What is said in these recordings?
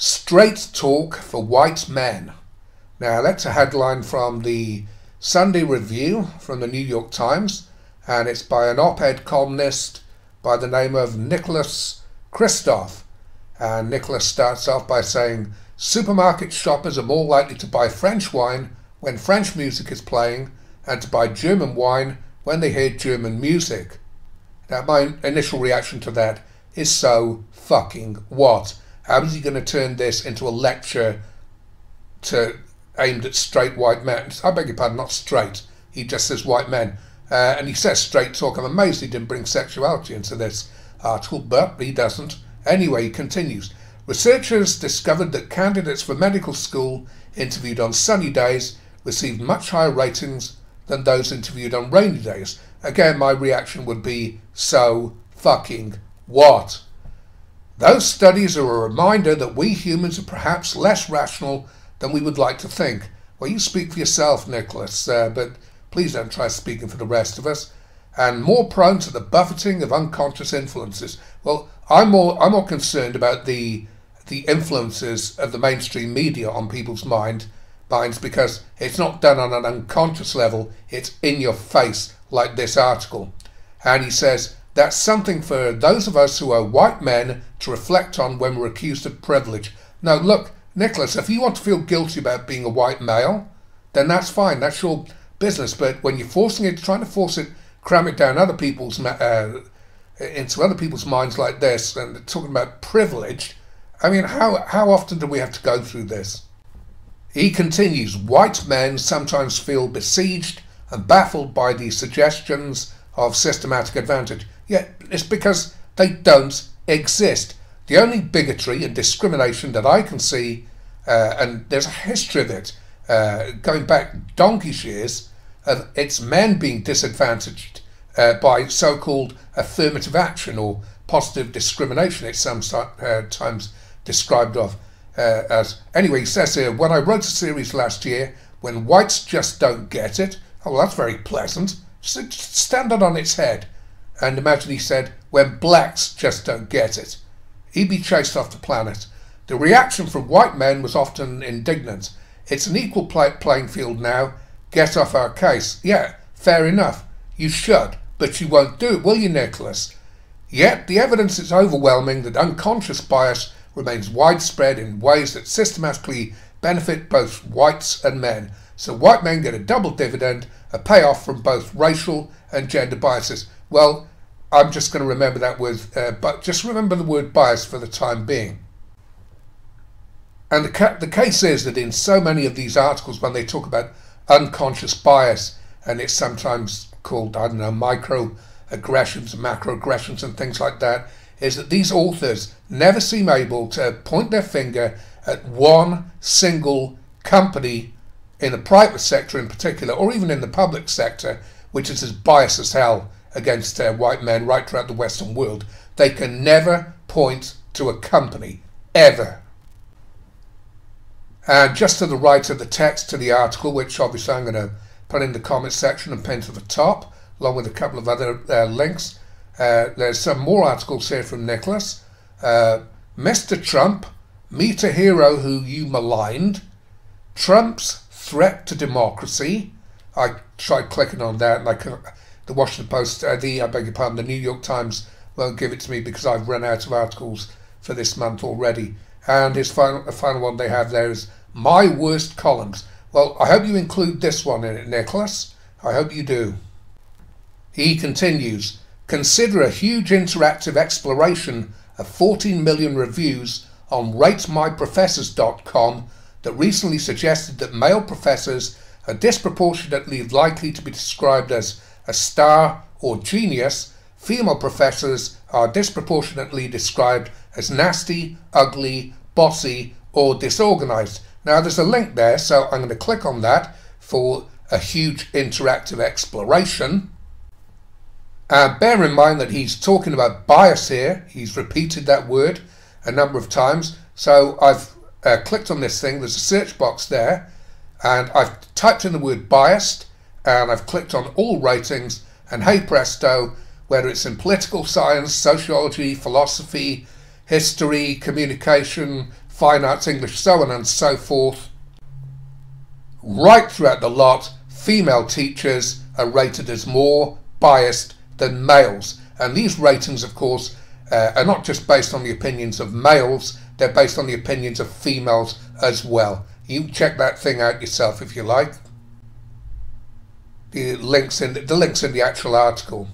Straight talk for white men. Now that's a headline from the Sunday Review from the New York Times, and it's by an op-ed columnist by the name of Nicholas Kristof. And Nicholas starts off by saying, supermarket shoppers are more likely to buy French wine when French music is playing and to buy German wine when they hear German music. Now my initial reaction to that is so fucking what? How is he going to turn this into a lecture aimed at straight white men? I beg your pardon, not straight. He just says white men. And he says straight talk. I'm amazed he didn't bring sexuality into this article, but he doesn't. Anyway, he continues. Researchers discovered that candidates for medical school interviewed on sunny days received much higher ratings than those interviewed on rainy days. Again, my reaction would be, so fucking what? Those studies are a reminder that we humans are perhaps less rational than we would like to think. Well, you speak for yourself, Nicholas, but please don't try speaking for the rest of us. And more prone to the buffeting of unconscious influences. Well, I'm more concerned about the influences of the mainstream media on people's minds because it's not done on an unconscious level, it's in your face, like this article. And he says, that's something for those of us who are white men to reflect on when we're accused of privilege. Now look, Nicholas, if you want to feel guilty about being a white male, then that's fine, that's your business. But when you're trying to force it, cram it down other people's into other people's minds like this, and talking about privilege, I mean, how often do we have to go through this? He continues, white men sometimes feel besieged and baffled by the suggestions of systematic advantage. Yeah, it's because they don't exist. The only bigotry and discrimination that I can see, and there's a history of it, going back donkey's years, it's men being disadvantaged by so-called affirmative action or positive discrimination. It's sometimes described as. Anyway, he says here, when I wrote a series last year, when whites just don't get it, oh, well, that's very pleasant. Just stand it on its head. And imagine he said, when blacks just don't get it. He'd be chased off the planet. The reaction from white men was often indignant. It's an equal playing field now. Get off our case. Yeah, fair enough. You should, but you won't do it, will you, Nicholas? Yet the evidence is overwhelming that unconscious bias remains widespread in ways that systematically benefit both whites and men. So white men get a double dividend, a payoff from both racial and gender biases. Well, I'm just going to remember that but just remember the word bias for the time being. And the case is that in so many of these articles, when they talk about unconscious bias, and it's sometimes called, I don't know, microaggressions, macroaggressions and things like that, is that these authors never seem able to point their finger at one single company in the private sector in particular, or even in the public sector, which is as biased as hell against white men right throughout the Western world. They can never point to a company, ever. And just to the right of the text to the article, which obviously I'm going to put in the comment section and pin to the top, along with a couple of other links, there's some more articles here from Nicholas. Mr. Trump, meet a hero who you maligned. Trump's threat to democracy. I tried clicking on that, like the Washington Post, I beg your pardon, the New York Times won't give it to me because I've run out of articles for this month already. And his final one they have there is my worst columns. Well, I hope you include this one in it, Nicholas. I hope you do. He continues, consider a huge interactive exploration of 14 million reviews on ratemyprofessors.com that recently suggested that male professors are disproportionately likely to be described as a star or genius. Female professors are disproportionately described as nasty, ugly, bossy, or disorganized. Now there's a link there, so I'm going to click on that for a huge interactive exploration. Bear in mind that he's talking about bias here. He's repeated that word a number of times. So I've clicked on this thing, there's a search box there, and I've typed in the word biased, and I've clicked on all ratings, and hey presto, whether it's in political science, sociology, philosophy, history, communication, fine arts, English, so on and so forth. Right throughout the lot, female teachers are rated as more biased than males. And these ratings, of course, are not just based on the opinions of males, they're based on the opinions of females as well. You check that thing out yourself if you like. The link's in the actual article.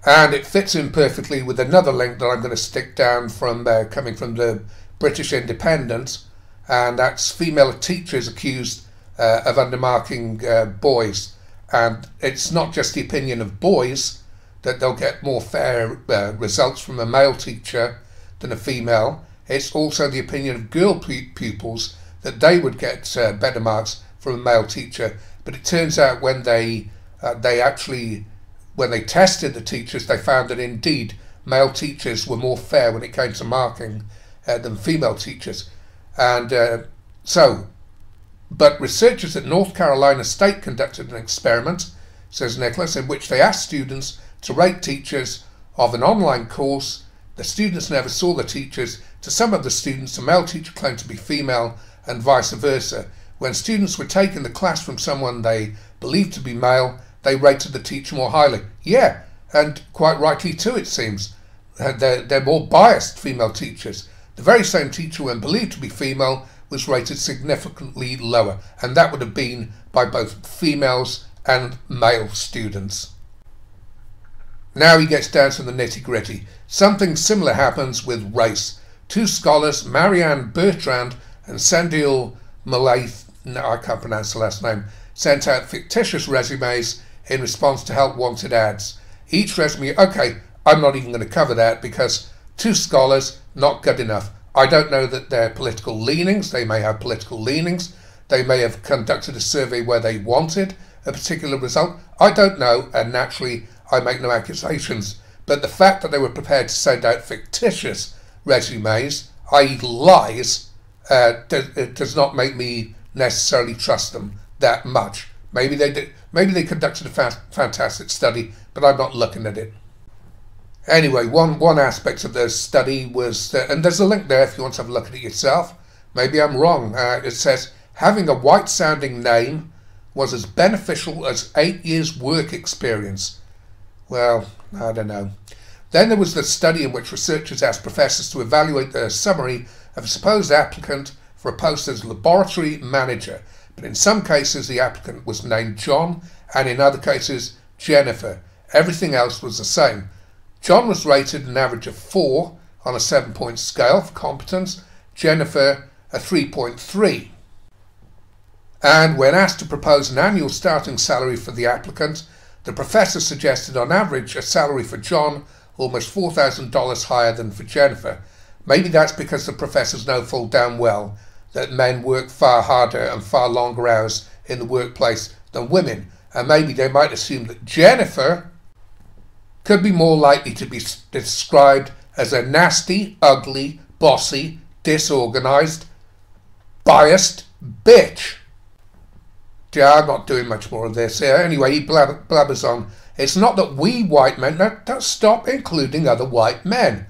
And it fits in perfectly with another link that I'm going to stick down from coming from the British Independent, and that's female teachers accused of undermarking boys. And it's not just the opinion of boys that they'll get more fair results from a male teacher than a female. It's also the opinion of girl pupils that they would get better marks from a male teacher. But it turns out when they tested the teachers, they found that indeed male teachers were more fair when it came to marking than female teachers. And but researchers at North Carolina State conducted an experiment, says Nicholas, in which they asked students to rate teachers of an online course. The students never saw the teachers. To some of the students, a male teacher claimed to be female and vice versa. When students were taking the class from someone they believed to be male, they rated the teacher more highly. Yeah, and quite rightly too, it seems. They're more biased, female teachers. The very same teacher, when believed to be female, was rated significantly lower, and that would have been by both females and male students. Now he gets down to the nitty-gritty. Something similar happens with race. Two scholars, Marianne Bertrand and Sendil Malaith, no, I can't pronounce the last name, sent out fictitious resumes in response to help wanted ads. Each resume, okay, I'm not even going to cover that because two scholars, not good enough. I don't know that their political leanings, they may have political leanings, they may have conducted a survey where they wanted a particular result. I don't know, and naturally I make no accusations, but the fact that they were prepared to send out fictitious resumes, i.e. lies, does not make me necessarily trust them that much. Maybe they did. Maybe they conducted a fantastic study, but I'm not looking at it. Anyway, one aspect of the study was, and there's a link there if you want to have a look at it yourself. Maybe I'm wrong. It says having a white-sounding name was as beneficial as 8 years' work experience. Well, I don't know. Then there was the study in which researchers asked professors to evaluate the summary of a supposed applicant for a post as laboratory manager. But in some cases the applicant was named John, and in other cases Jennifer. Everything else was the same. John was rated an average of 4 on a 7-point scale for competence, Jennifer a 3.3. And when asked to propose an annual starting salary for the applicant, the professor suggested on average a salary for John almost $4,000 higher than for Jennifer. Maybe that's because the professors know full damn well that men work far harder and far longer hours in the workplace than women, and maybe they might assume that Jennifer could be more likely to be described as a nasty, ugly, bossy, disorganized, biased bitch. Yeah, I'm not doing much more of this here. Anyway, he blabbers on. It's not that we white men, don't stop including other white men,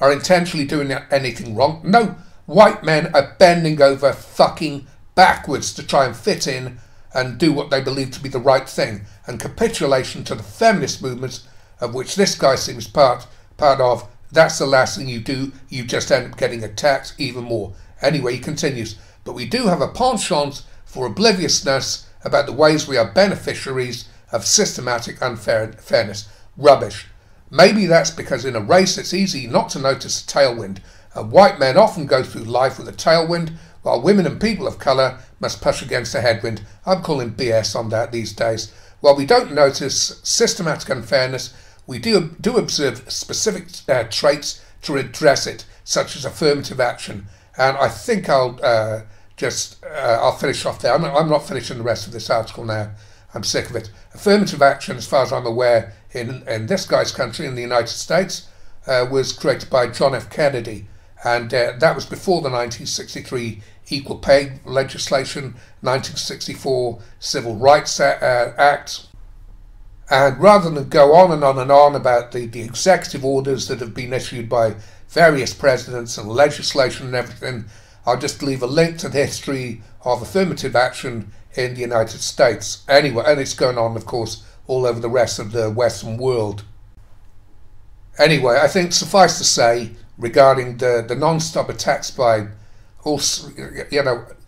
are intentionally doing anything wrong. No, white men are bending over fucking backwards to try and fit in and do what they believe to be the right thing. And capitulation to the feminist movements, of which this guy seems part of, that's the last thing you do. You just end up getting attacked even more. Anyway, he continues, but we do have a penchant for obliviousness about the ways we are beneficiaries of systematic unfairness. Rubbish. Maybe that's because in a race it's easy not to notice a tailwind, and white men often go through life with a tailwind, while women and people of colour must push against a headwind. I'm calling BS on that these days. While we don't notice systematic unfairness, we do observe specific traits to address it, such as affirmative action. And I think I'll finish off there. I'm not finishing the rest of this article now. I'm sick of it. Affirmative action, as far as I'm aware, in this guy's country, in the United States, was created by John F. Kennedy. And that was before the 1963 Equal Pay legislation, 1964 Civil Rights Act. And rather than go on and on and on about the executive orders that have been issued by various presidents and legislation and everything. I'll just leave a link to the history of affirmative action in the United States. Anyway, and it's going on, of course, all over the rest of the Western world. Anyway, I think suffice to say, regarding the non-stop attacks by, also,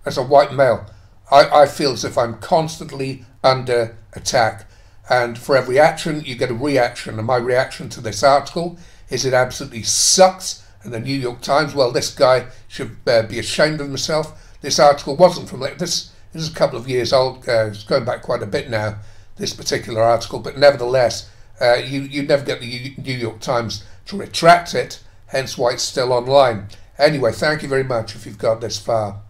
as a white male, I feel as if I'm constantly under attack. And for every action, you get a reaction. And my reaction to this article is it absolutely sucks. And the New York Times, well, this guy should be ashamed of himself. This article wasn't from this is a couple of years old. It's going back quite a bit now, this particular article. But nevertheless, you never get the New York Times to retract it, hence why it's still online. Anyway, thank you very much if you've got this far.